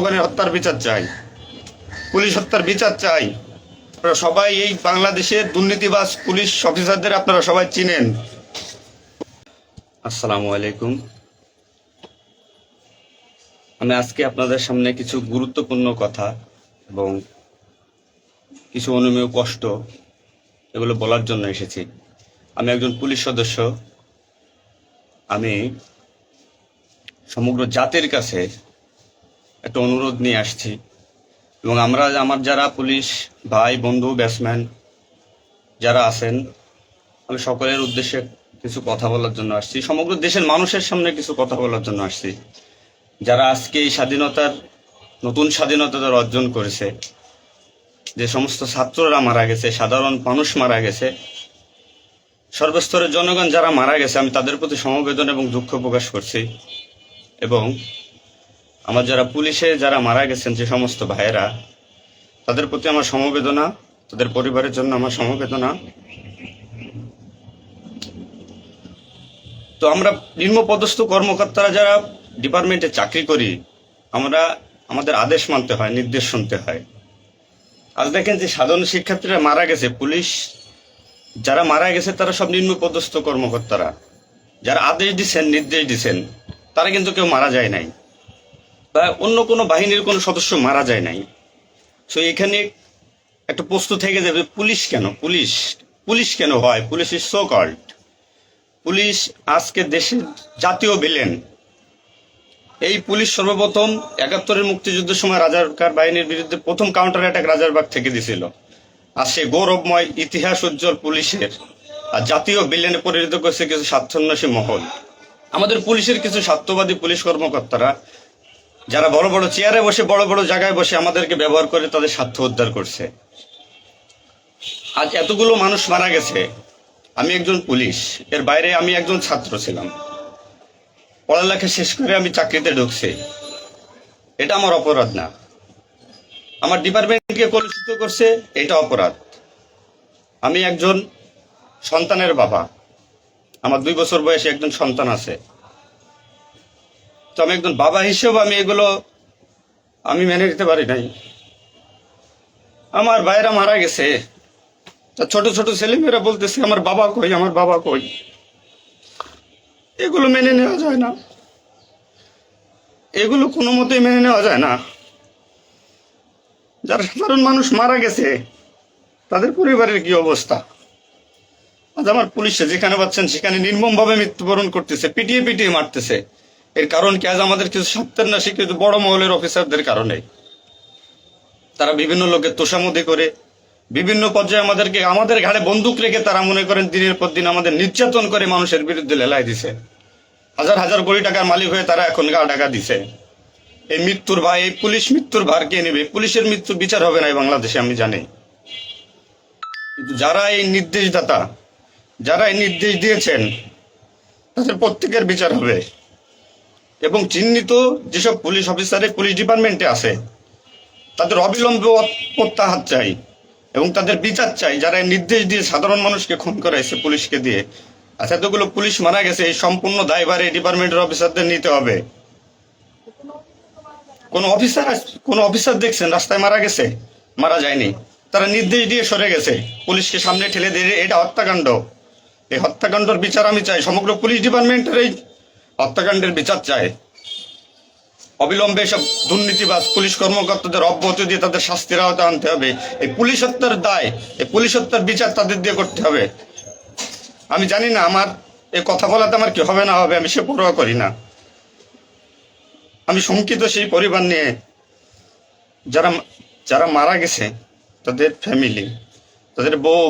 জনগণের হত্যার বিচার চাই, পুলিশ হত্যার বিচার চাই। আপনারা সবাই এই বাংলাদেশের দুর্নীতিবাজ পুলিশ অফিসারদের আপনারা সবাই চিনেন। আসসালামু আলাইকুম। আমি আজকে আপনাদের সামনে কিছু গুরুত্বপূর্ণ কথা এবং কিছু অনুমেয় কষ্ট এগুলো বলার জন্য এসেছি। আমি একজন পুলিশ সদস্য। আমি সমগ্র জাতির কাছে একটা অনুরোধ নিয়ে আসছি এবং আমার যারা পুলিশ ভাই বন্ধু ব্যাটসম্যান যারা আছেন, আমি সকলের উদ্দেশ্যে কিছু কথা বলার জন্য আসছি, সমগ্র দেশের মানুষের সামনে কিছু কথা বলার জন্য আসছি। যারা আজকে এই নতুন স্বাধীনতা যারা অর্জন করেছে, যে সমস্ত ছাত্ররা মারা গেছে, সাধারণ মানুষ মারা গেছে, সর্বস্তরের জনগণ যারা মারা গেছে, আমি তাদের প্রতি সমবেদনা এবং দুঃখ প্রকাশ করছি। এবং আমার যারা পুলিশে যারা মারা গেছেন যে সমস্ত ভাইয়েরা, তাদের প্রতি আমার সমবেদনা, তাদের পরিবারের জন্য আমার সমবেদনা। তো আমরা নিম্নপদস্থ কর্মকর্তারা যারা ডিপার্টমেন্টে চাকরি করি, আমাদের আদেশ মানতে হয়, নির্দেশ শুনতে হয়। আজ দেখেন যে সাধারণ শিক্ষার্থীরা মারা গেছে, পুলিশ যারা মারা গেছে তারা সব নিম্নপদস্থ কর্মকর্তারা, যারা আদেশ দিচ্ছেন নির্দেশ দিচ্ছেন, তারা কিন্তু কেউ মারা যায় নাই, বা অন্য কোনো বাহিনীর কোনো সদস্য মারা যায় নাই। সো এখানে একটা প্রশ্ন থেকে যাবে, পুলিশ কেন, পুলিশ কেন হয়? Police is so called. Police আজকে দেশের জাতীয় ভিলেন। এই পুলিশ সর্বপ্রথম ৭১-এর মুক্তিযুদ্ধের সময় রাজাকার বাহিনীর বিরুদ্ধে প্রথম কাউন্টার অ্যাটাক রাজারবাগ থেকে দিছিল। আর সে গৌরবময় ইতিহাস উজ্জ্বল পুলিশের আর জাতীয় ভিলেনে পরিণত করেছে কিছু স্বার্থান্বেষী মহল। আমাদের পুলিশের কিছু স্বার্থবাদী পুলিশ কর্মকর্তারা যারা বড় বড় চেয়ারে বসে, বড় বড় জায়গায় বসে আমাদেরকে ব্যবহার করে তাদের স্বার্থ উদ্ধার করছে। আজ এতগুলো মানুষ মারা গেছে। আমি একজন পুলিশ, এর বাইরে আমি একজন ছাত্র ছিলাম। পড়ালেখা শেষ করে আমি চাকরিতে ঢুকছি। এটা আমার অপরাধ না। আমার ডিপার্টমেন্টকে কলুষিত করছে, এটা অপরাধ। আমি একজন সন্তানের বাবা, আমার 2 বছর বয়সে একজন সন্তান আছে। তো আমি একজন বাবা হিসেবে আমি মেনে নিতে পারি নাই। আমার ভাইয়েরা মারা গেছে, তা ছোট ছোট ছেলেমেয়েরা বলতেছে আমার বাবা কই, আমার বাবা কই। এগুলো মেনে নেওয়া যায় না, এগুলো কোনো মতেই মেনে নেওয়া যায় না। যারা সাধারণ মানুষ মারা গেছে তাদের পরিবারের কি অবস্থা? আজ আমার পুলিশে যেখানে পাচ্ছেন সেখানে নির্মমভাবে মৃত্যুবরণ করতেছে, পিটিয়ে পিটিয়ে মারতেছে। এর কারণ কি? আজ আমাদের কিছু সত্যের না স্বীকৃত বড় মহলের অফিসারদের কারণে। তারা বিভিন্ন লোকের তোষামোদি করে বিভিন্ন পর্যায়ে আমাদের ঘাড়ে বন্দুক রেখে তারা মনে করেন দিনের পর দিন আমাদের নির্যাতন করে মানুষের বিরুদ্ধে লেলাই দিছে। হাজার হাজার কোটি টাকার মালিক হয়ে তারা এখন গা ঢাকা দিছে। এই মৃত্যুর ভার, এই পুলিশ মৃত্যুর ভার কে নেবে? পুলিশের মৃত্যুর বিচার হবে না এই বাংলাদেশে, আমি জানি। কিন্তু যারা এই নির্দেশদাতা, যারা এই নির্দেশ দিয়েছেন, তাদের প্রত্যেকের বিচার হবে। এবং চিহ্নিত যেসব পুলিশ অফিসারে পুলিশ ডিপার্টমেন্টে আছে তাদের অবিলম্বে প্রত্যাহার চাই এবং তাদের বিচার চাই, যারা নির্দেশ দিয়ে সাধারণ মানুষকে খুন করাইছে পুলিশকে দিয়ে। আচ্ছা, এতগুলো পুলিশ মারা গেছে, এই সম্পূর্ণ দায়ভার এই ডিপার্টমেন্টের অফিসারদের নিতে হবে। কোন অফিসার দেখছেন রাস্তায় মারা গেছে? মারা যায়নি। তারা নির্দেশ দিয়ে সরে গেছে, পুলিশকে সামনে ঠেলে দিয়ে। এটা হত্যাকাণ্ড। এই হত্যাকাণ্ডের বিচার আমি চাই। সমগ্র পুলিশ ডিপার্টমেন্টের এই হত্যাকাণ্ডের বিচার চাই। অবিলম্বে সব দুর্নীতিবাজ পুলিশ কর্মকর্তাদের অব্যাহতি দিয়ে তাদের শাস্তির আওতায় আনতে হবে। এই পুলিশ হত্যার দায়, এই পুলিশ হত্যার বিচার তাদের দিয়ে করতে হবে। আমি জানি না আমার এই কথা বলাতে আমার কি হবে না হবে, আমি সে পরোয়া করি না। আমি শঙ্কিত সেই পরিবার নিয়ে, যারা মারা গেছে, তাদের ফ্যামিলি, তাদের বউ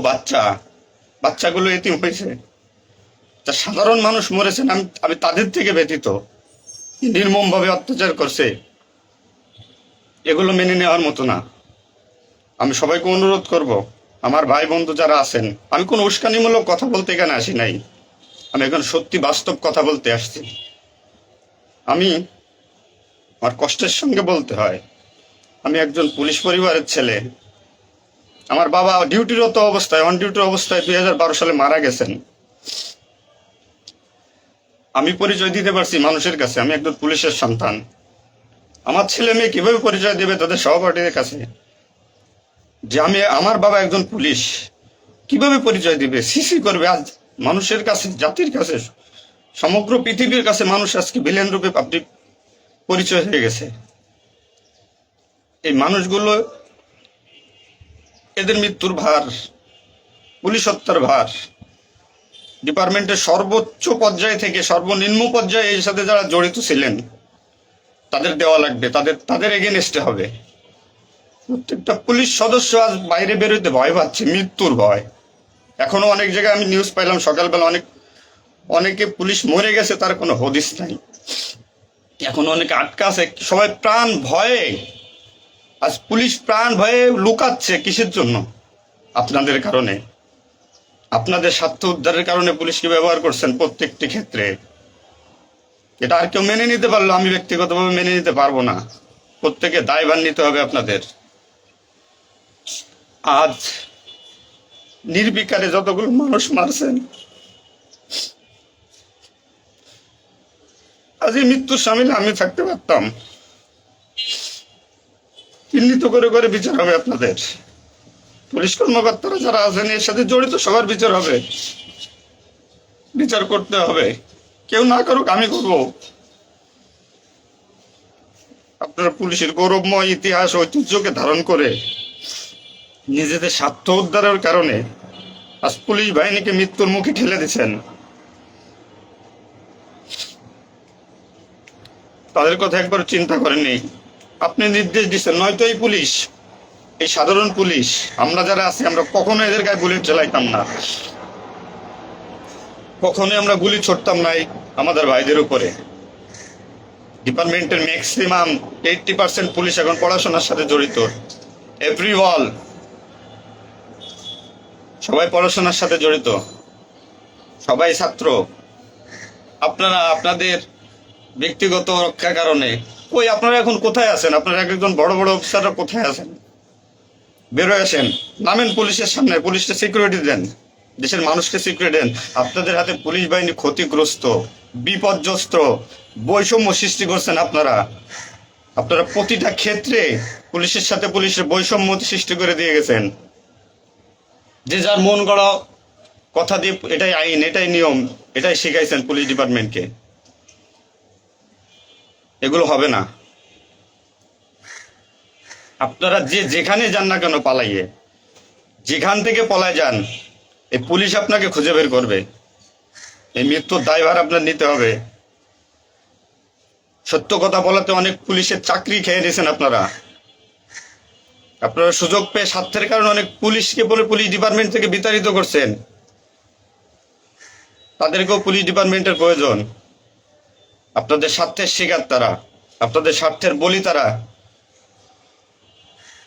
বাচ্চাগুলো এতিম হয়েছে। তা সাধারণ মানুষ মরেছেন, আমি তাদের থেকে ব্যতীত। নির্মমভাবে অত্যাচার করছে, এগুলো মেনে নেওয়ার মতো না। আমি সবাইকে অনুরোধ করব, আমার ভাই বন্ধু যারা আছেন, আমি কোনো উস্কানিমূলক কথা বলতে এখানে আসি নাই। আমি এখন সত্যি বাস্তব কথা বলতে আসছি। আমার কষ্টের সঙ্গে বলতে হয়, আমি একজন পুলিশ পরিবারের ছেলে। আমার বাবা অন ডিউটির অবস্থায় 2012 সালে মারা গেছেন। আমি পরিচয় দিতে পারছি মানুষের কাছে, আমি একজন পুলিশের সন্তান। আমার ছেলে মেয়ে কিভাবে পরিচয় দেবে তাদের সহপাঠীদের কাছে যে আমার বাবা একজন পুলিশ? কিভাবে পরিচয় দিবে? সিসি করবে? আজ মানুষের কাছে, জাতির কাছে, সমগ্র পৃথিবীর কাছে মানুষ আজকে ভিলেন রূপে পাবলিক পরিচয় হয়ে গেছে। এই মানুষগুলো, এদের মৃত্যুর ভার, পুলিশ হত্যার ভার ডিপার্টমেন্টের সর্বোচ্চ পর্যায়ে থেকে সর্বনিম্ন পর্যায়ে এর সাথে যারা জড়িত ছিলেন তাদের দেওয়া লাগবে, তাদের এগেনস্টে হবে। প্রত্যেকটা পুলিশ সদস্য আজ বাইরে বেরোতে ভয় পাচ্ছে, মৃত্যুর ভয়। এখনো অনেক জায়গায় আমি নিউজ পাইলাম সকালবেলা, অনেকে পুলিশ মরে গেছে, তার কোনো হদিস নাই। এখন অনেকে আটকা আছে, সবাই প্রাণ ভয়ে, আজ পুলিশ প্রাণ ভয়ে লুকাচ্ছে। কিসের জন্য? আপনাদের কারণে, আপনাদের স্বার্থ উদ্ধারের কারণে পুলিশকে ব্যবহার করছেন প্রত্যেকটি ক্ষেত্রে। এটা আর কেউ মেনে নিতে পারলো, আমি ব্যক্তিগতভাবে মেনে নিতে পারবো না। প্রত্যেকে দায়ভার নিতে হবে আপনাদের। আজ নির্বিকারে যতগুলো মানুষ মারছেন, আজ এই মৃত্যুর সামিলে আমি থাকতে পারতাম। চিহ্নিত করে করে বিচার হবে আপনাদের। পুলিশ কর্মকর্তারা যারা আছেন এর সাথে জড়িত সবার বিচার হবে, বিচার করতে হবে। কেউ না করুক, আমি করব। আপনারা পুলিশের গৌরবময় ইতিহাস ঐতিহ্যকে ধারণ করে নিজেদের স্বার্থ উদ্ধারের কারণে আজ পুলিশ বাহিনীকে মৃত্যুর মুখে ঠেলে দিচ্ছেন। তাদের কথা একবার চিন্তা করেননি। আপনি নির্দেশ দিচ্ছেন, নয়তো এই পুলিশ, এই সাধারণ পুলিশ, আমরা যারা আছি, আমরা কখনো এদের গায়ে বুলেট চালাইতাম না, কখনোই আমরা গুলি ছড়তাম নাই আমাদের ভাইদের উপরে। ডিপার্টমেন্টের ম্যাক্সিমাম 80% পুলিশ এখন পড়াশোনার সাথে জড়িত। এভরিওয়াল, সবাই পড়াশোনার সাথে জড়িত, সবাই ছাত্র। আপনারা আপনাদের ব্যক্তিগত রক্ষার কারণে আপনারা এখন কোথায় আছেন? আপনারা একজন বড় বড় অফিসাররা কোথায় আছেন? বেরোয় আসেন, নামেন পুলিশের সামনে, পুলিশকে সিকিউরিটি দেন, দেশের মানুষকে সিকিউরিটি দেন। আপনাদের হাতে পুলিশ বাহিনী ক্ষতিগ্রস্ত, বিপর্যস্ত, বৈষম্য সৃষ্টি করছেন আপনারা। আপনারা প্রতিটা ক্ষেত্রে পুলিশের সাথে পুলিশের বৈষম্য সৃষ্টি করে দিয়ে গেছেন। যে যার মন গড়া কথা দিয়ে, এটাই আইন, এটাই নিয়ম, এটাই শিখাইছেন পুলিশ ডিপার্টমেন্টকে। এগুলো হবে না। আপনারা যে যেখানে যান না কেন পালাইয়ে, যেখান থেকে পলায় যান, এই পুলিশ আপনাকে খুঁজে বের করবে। এই মৃত্যুর দায়ভার আপনার নিতে হবে। সত্য কথা বলাতে অনেক পুলিশের চাকরি খেয়ে নিয়েছেন আপনারা। আপনারা সুযোগ পেয়ে স্বার্থের কারণে অনেক পুলিশকে বলে পুলিশ ডিপার্টমেন্ট থেকে বিতাড়িত করছেন। তাদেরকেও পুলিশ ডিপার্টমেন্টের প্রয়োজন। আপনাদের স্বার্থের শিকার তারা, আপনাদের স্বার্থের বলি তারা।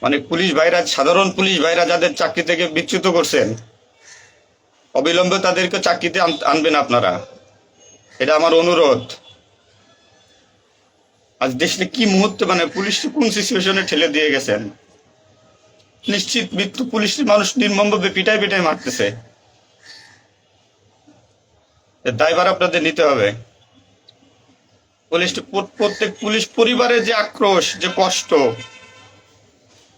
অনেক পুলিশ ভাইরা, সাধারণ পুলিশ ভাইরা যাদের চাকরি থেকে বিচ্যুত করছেন, অবিলম্বে তাদেরকে চাকরিতে আনবেন আপনারা। এটা আমার অনুরোধ। আজ দেশে কি মুহূর্তে, মানে পুলিশকে কোন সিচুয়েশনে ঠেলে দিয়ে গেছেন। নিশ্চিত মৃত্যু, পুলিশের মানুষ নির্মমভাবে পিটাই পিটাই মারতেছে। এর দায়ভার আপনাদের নিতে হবে। প্রত্যেক পুলিশ পরিবারের যে আক্রোশ, যে কষ্ট,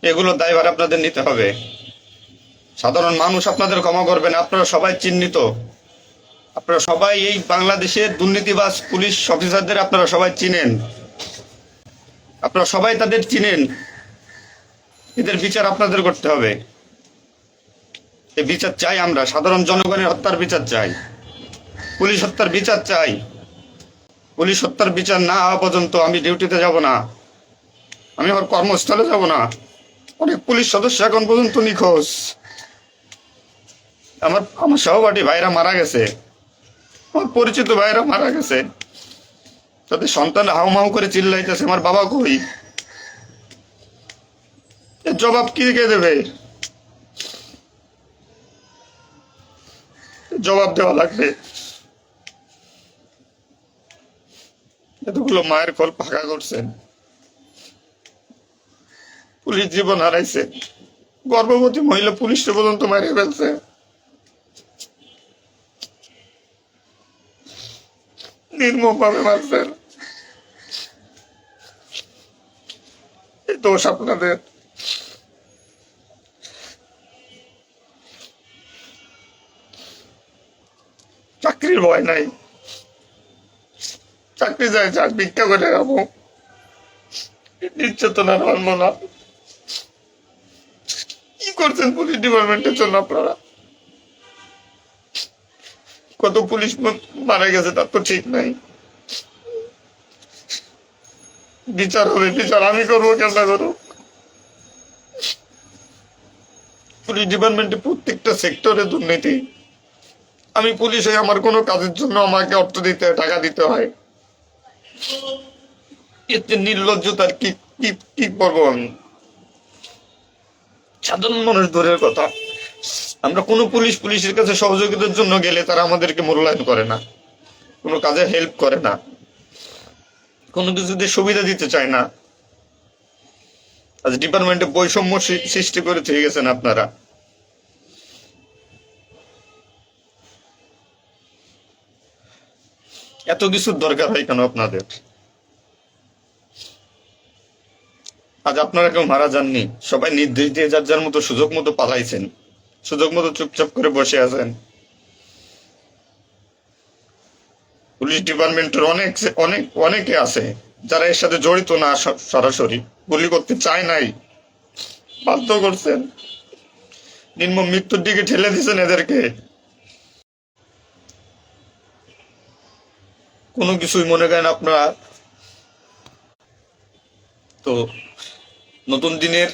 এগুলো দায়ভার আপনাদের নিতে হবে। সাধারণ মানুষ আপনাদের ক্ষমা করবে না। আপনারা সবাই চিহ্নিত, আপনারা সবাই এই বাংলাদেশের দুর্নীতিবাজ পুলিশ অফিসারদের আপনারা সবাই চিনেন, আপনারা সবাই তাদের চিনেন। এদের বিচার আপনাদের করতে হবে। এই বিচার চাই আমরা, সাধারণ জনগণের হত্যার বিচার চাই, পুলিশ হত্যার বিচার চাই। পুলিশ হত্যার বিচার না হওয়া পর্যন্ত আমি ডিউটিতে যাব না, আমি আমার কর্মস্থলে যাব না। অনেক পুলিশ সদস্য এখন পর্যন্ত নিখোঁজ। আমার সহপাঠী ভাইরা মারা গেছে, আমার পরিচিত ভাইরা মারা গেছে। তাদের সন্তান হাউমাউ করে চিল্লাইতেছে, আমার বাবা কই? এর জবাব কি কে দেবে? জবাব দেওয়া লাগবে। এতগুলো মায়ের কোল ফাঁকা করছেন, পুলিশ জীবন হারাইছে, গর্ভবতী মহিলা পুলিশকে পর্যন্ত মারে ফেলছে। নির্মম ভাবে মারছেন। দোষ আপনাদের। চাকরির ভয় নাই, চাকরি যায় যাক, ভিক্ষা করে খাবো, নির্যাতন আর মানবো না। কি করছেন পুলিশ ডিপার্টমেন্টের জন্য আপনারা? কত পুলিশ মারা গেছে তার তো ঠিক নাই। বিচার হবে, বিচার আমি করবো, কেন না করবো? পুলিশ ডিপার্টমেন্টে প্রত্যেকটা সেক্টরে দুর্নীতি। আমি পুলিশ হয়ে আমার কোনো কাজের জন্য আমাকে অর্থ দিতে হয়, টাকা দিতে হয়। এতে নির্লজ্জতার কি কি কি করবো আমি? সাধারণ মানুষ দূরের কথা, আমরা কোনো পুলিশের কাছে সহযোগিতার জন্য গেলে তারা আমাদেরকে মূল্যায়ন করে না, কোনো কাজে হেল্প করে না, কোনো কিছুতে সুবিধা দিতে চায় না। আজ ডিপার্টমেন্টে বৈষম্য সৃষ্টি করে থেকে গেছেন আপনারা। এত কিছুর দরকার হয় কেন আপনাদের? আজ আপনারা কেউ মারা যাননি, সবাই নির্দেশ দিয়ে যার যার মতো সুযোগ মতো পালাইছেন, সুযোগ মতো চুপচাপ করে বসে আছেন। পুলিশ ডিপার্টমেন্টের অনেকে আছে যারা এর সাথে জড়িত না, সরাসরি গুলি করতে চায় নাই, বাধ্য করছেন, নির্মম মৃত্যুর দিকে ঠেলে দিয়েছেন এদেরকে। কোনো কিছুই মনে করেন আপনারা। তো নতুন দিনের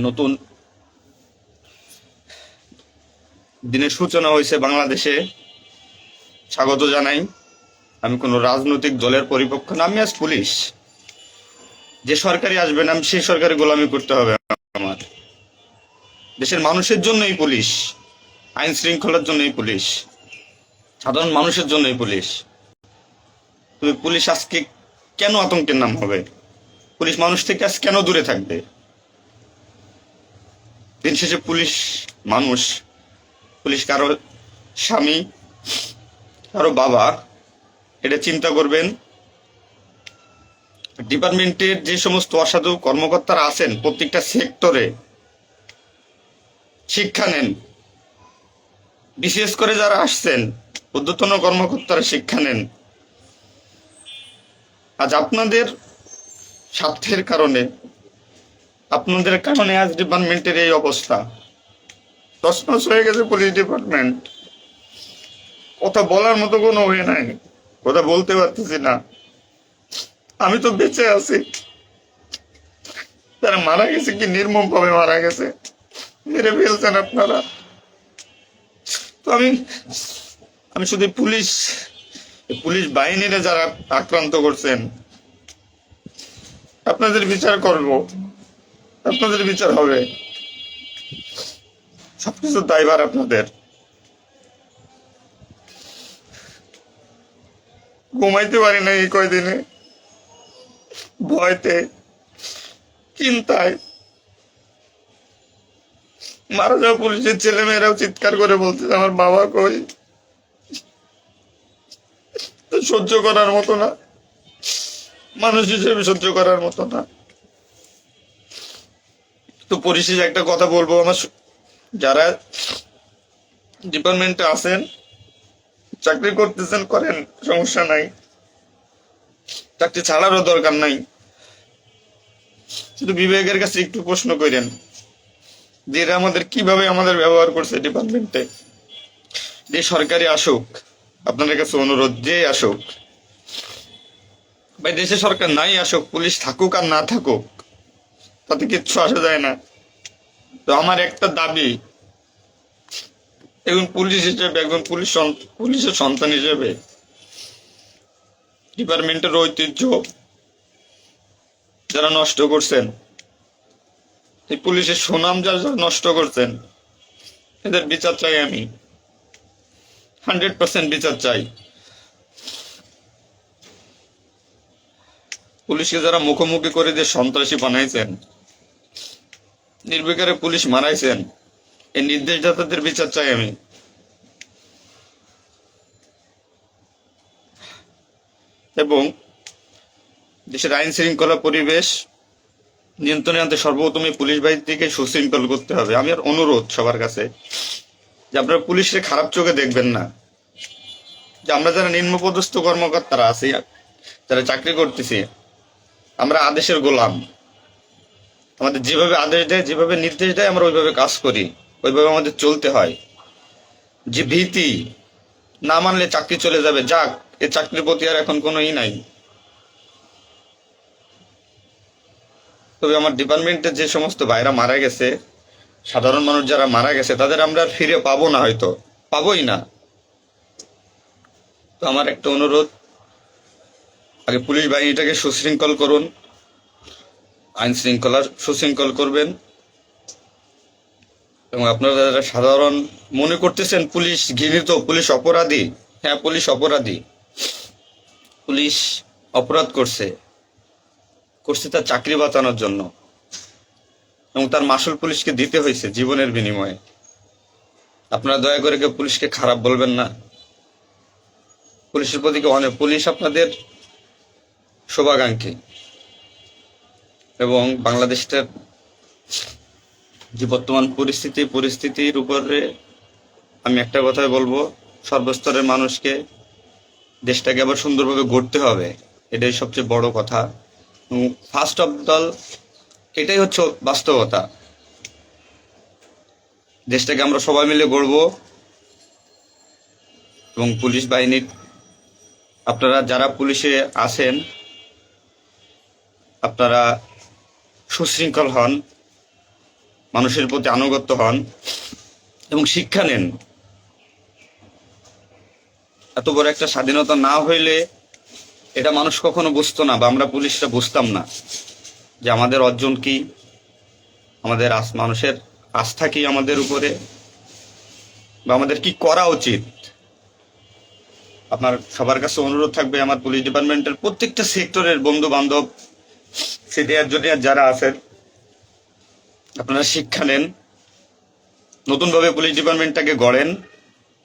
নতুন দিনের সূচনা হয়েছে বাংলাদেশে, স্বাগত জানাই। আমি কোনো রাজনৈতিক দলের পরিপক্ষ না, আমি আজ পুলিশ। যে সরকারি আসবেন আমি সেই সরকারি গোলামি করতে হবে আমার। দেশের মানুষের জন্যই পুলিশ, আইন শৃঙ্খলার জন্যই পুলিশ, সাধারণ মানুষের জন্যই পুলিশ। তুমি পুলিশ আজকে কেন আতঙ্কের নাম হবে? পুলিশ মানুষ থেকে আজ কেন দূরে থাকবে? দিন শেষে পুলিশ মানুষ, পুলিশ কারো স্বামী, কারো বাবা, এটা চিন্তা করবেন। ডিপার্টমেন্টের যে সমস্ত অসাধু কর্মকর্তারা আছেন প্রত্যেকটা সেক্টরে শিক্ষা নেন। বিশেষ করে যারা আসছেন ঊর্ধ্বতন কর্মকর্তারা শিক্ষা নেন। আজ আপনাদের স্বার্থের কারণে, আপনাদের কারণে আজ ডিপার্টমেন্টের এই অবস্থা। তছনছ হয়ে গেছে পুলিশ ডিপার্টমেন্ট। কথা বলার মতো কোনো ওয়ে নাই, কথা বলতে পারতেছি না। আমি তো বেঁচে আছি, তারা মারা গেছে কি নির্মম ভাবে মারা গেছে, মেরে ফেলছেন আপনারা। তো আমি শুধু পুলিশ বাহিনীরা যারা আক্রান্ত করছেন আপনাদের বিচার করব, আপনাদের বিচার হবে। সবকিছু দায়ভার আপনাদের। ঘুমাইতে পারি না এই কয়দিনে, ভয়তে, চিন্তায়। মারা যাওয়া পুলিশের ছেলেমেয়েরাও চিৎকার করে বলতেছে আমার বাবা কই। সহ্য করার মতো না, মানুষ হিসেবে সহ্য করার মতো না। তো পরিশেষে একটা কথা বলবো, আমার যারা ডিপার্টমেন্টে আছেন, চাকরি করতেছেন করেন, সমস্যা নাই, চাকরি ছাড়ারও দরকার নাই। শুধু বিবেকের কাছে একটু প্রশ্ন করেন যে এরা কিভাবে আমাদের ব্যবহার করছে ডিপার্টমেন্টে। যে সরকারি আসুক, আপনাদের কাছে অনুরোধ, যে আসুক ভাই, দেশে সরকার নাই আসুক, পুলিশ থাকুক আর না থাকুক তাতে কিচ্ছু আসা যায় না। তো আমার একটা দাবি, একজন পুলিশ হিসেবে, একজন পুলিশের সন্তান হিসেবে, ডিপার্টমেন্টের ঐতিহ্য যারা নষ্ট করছেন, এই পুলিশের সুনাম যারা নষ্ট করছেন, এদের বিচার চাই আমি, 100% বিচার চাই। পুলিশকে যারা মুখোমুখি করে দিয়ে সন্ত্রাসী বানাইছেন, নির্বিকারে পুলিশ মারাইছেন, এই নির্দেশদাতাদের বিচার চাই আমি। এবং দেশের আইন শৃঙ্খলা পরিবেশ নিয়ন্ত্রণে আনতে সর্বপ্রথম এই পুলিশ বাহিনীকে সুশৃঙ্খল করতে হবে। আমি আর অনুরোধ সবার কাছে যে আপনারা পুলিশের খারাপ চোখে দেখবেন না। যে আমরা যারা নিম্নপদস্থ কর্মকর্তারা আছি, যারা চাকরি করতেছি, আমরা আদেশের গোলাম। আমাদের যেভাবে আদেশ দেয়, যেভাবে নির্দেশ দেয়, আমরা ওইভাবে কাজ করি, ওইভাবে আমাদের চলতে হয়। যে ভীতি, না মানলে চাকরি চলে যাবে, যাক, এ চাকরির প্রতি আর এখন কোনো নাই। তবে আমার ডিপার্টমেন্টে যে সমস্ত ভাইরা মারা গেছে, সাধারণ মানুষ যারা মারা গেছে, তাদের আমরা আর ফিরে পাবো না, হয়তো পাবোই না। তো আমার একটা অনুরোধ, আগে পুলিশ বাহিনীটাকে সুশৃঙ্খল করুন, আইন শৃঙ্খলা সুশৃঙ্খল করবেন। এবং আপনারা যারা সাধারণ মনে করতেছেন পুলিশ ঘৃণিত, পুলিশ অপরাধী, হ্যাঁ পুলিশ অপরাধী, পুলিশ অপরাধ করছে তার চাকরি বাঁচানোর জন্য, এবং তার মাসুল পুলিশকে দিতে হয়েছে জীবনের বিনিময়ে। আপনারা দয়া করে কেউ পুলিশকে খারাপ বলবেন না। পুলিশের প্রতি অনেক, পুলিশ আপনাদের শুভাকাঙ্ক্ষী। এবং বাংলাদেশের যে বর্তমান পরিস্থিতির উপরে আমি একটা কথাই বলবো, সর্বস্তরের মানুষকে, দেশটাকে আবার সুন্দরভাবে গড়তে হবে, এটাই সবচেয়ে বড় কথা। ফার্স্ট অফ অল এটাই হচ্ছে বাস্তবতা। দেশটাকে আমরা সবাই মিলে গড়বো। এবং পুলিশ বাহিনীর, আপনারা যারা পুলিশে আছেন, আপনারা সুশৃঙ্খল হন, মানুষের প্রতি আনুগত্য হন এবং শিক্ষা নেন। এত বড় একটা স্বাধীনতা না হইলে এটা মানুষ কখনো বুঝতো না, বা আমরা পুলিশরা বুঝতাম না যে আমাদের অর্জন কি, আমাদের মানুষের আস্থা কি আমাদের উপরে, বা আমাদের কি করা উচিত। আপনার সবার কাছে অনুরোধ থাকবে, আমার পুলিশ ডিপার্টমেন্টের প্রত্যেকটা সেক্টরের বন্ধু বান্ধব, সিনিয়র জুনিয়র যারা আছেন, আপনারা শিক্ষা নেন, নতুনভাবে পুলিশ ডিপার্টমেন্টটাকে গড়েন,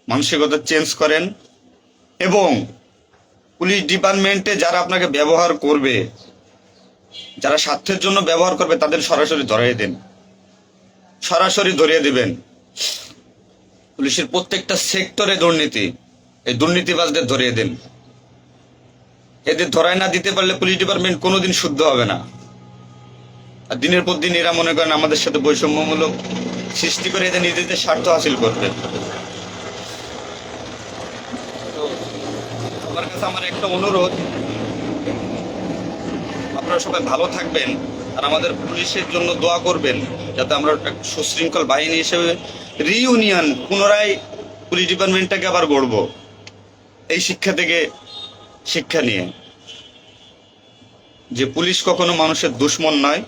মানসিকতা চেঞ্জ করেন। এবং পুলিশ ডিপার্টমেন্টে যারা আপনাকে ব্যবহার করবে, যারা স্বার্থের জন্য ব্যবহার করবে, তাদের সরাসরি ধরিয়ে দেন, সরাসরি ধরিয়ে দিবেন। পুলিশের প্রত্যেকটা সেক্টরে দুর্নীতি, এই দুর্নীতিবাজদের ধরিয়ে দেন। এদের ধরায় না দিতে পারলে পুলিশ ডিপার্টমেন্ট কোনোদিন শুদ্ধ হবে না। আর দিনের পর দিন এরা মনে করেন আমাদের সাথে বৈষম্যমূলক সৃষ্টি করে এদের নিজেদের স্বার্থ হাসিল করবে। আমার কাছে আমার একটা অনুরোধ, আপনারা সবাই ভালো থাকবেন আর আমাদের পুলিশের জন্য দোয়া করবেন, যাতে আমরা সুশৃঙ্খল বাহিনী হিসেবে রিইউনিয়ন, পুনরায় পুলিশ ডিপার্টমেন্টটাকে আবার গড়ব, এই শিক্ষা থেকে শিক্ষা নিয়ে যে পুলিশ কখনো মানুষের দুশ্মন নয়,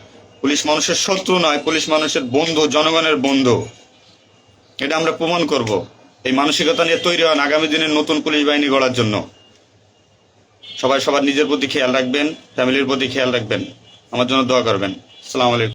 পুলিশ মানুষের শত্রু নয়, পুলিশ মানুষের বন্ধু, জনগণের বন্ধু। এটা আমরা প্রমাণ করব। এই মানসিকতা নিয়ে তৈরি হন আগামী দিনের নতুন পুলিশ বাহিনী গড়ার জন্য। সবাই সবার নিজের প্রতি খেয়াল রাখবেন, ফ্যামিলির প্রতি খেয়াল রাখবেন, আমার জন্য দোয়া করবেন। আসসালামু আলাইকুম।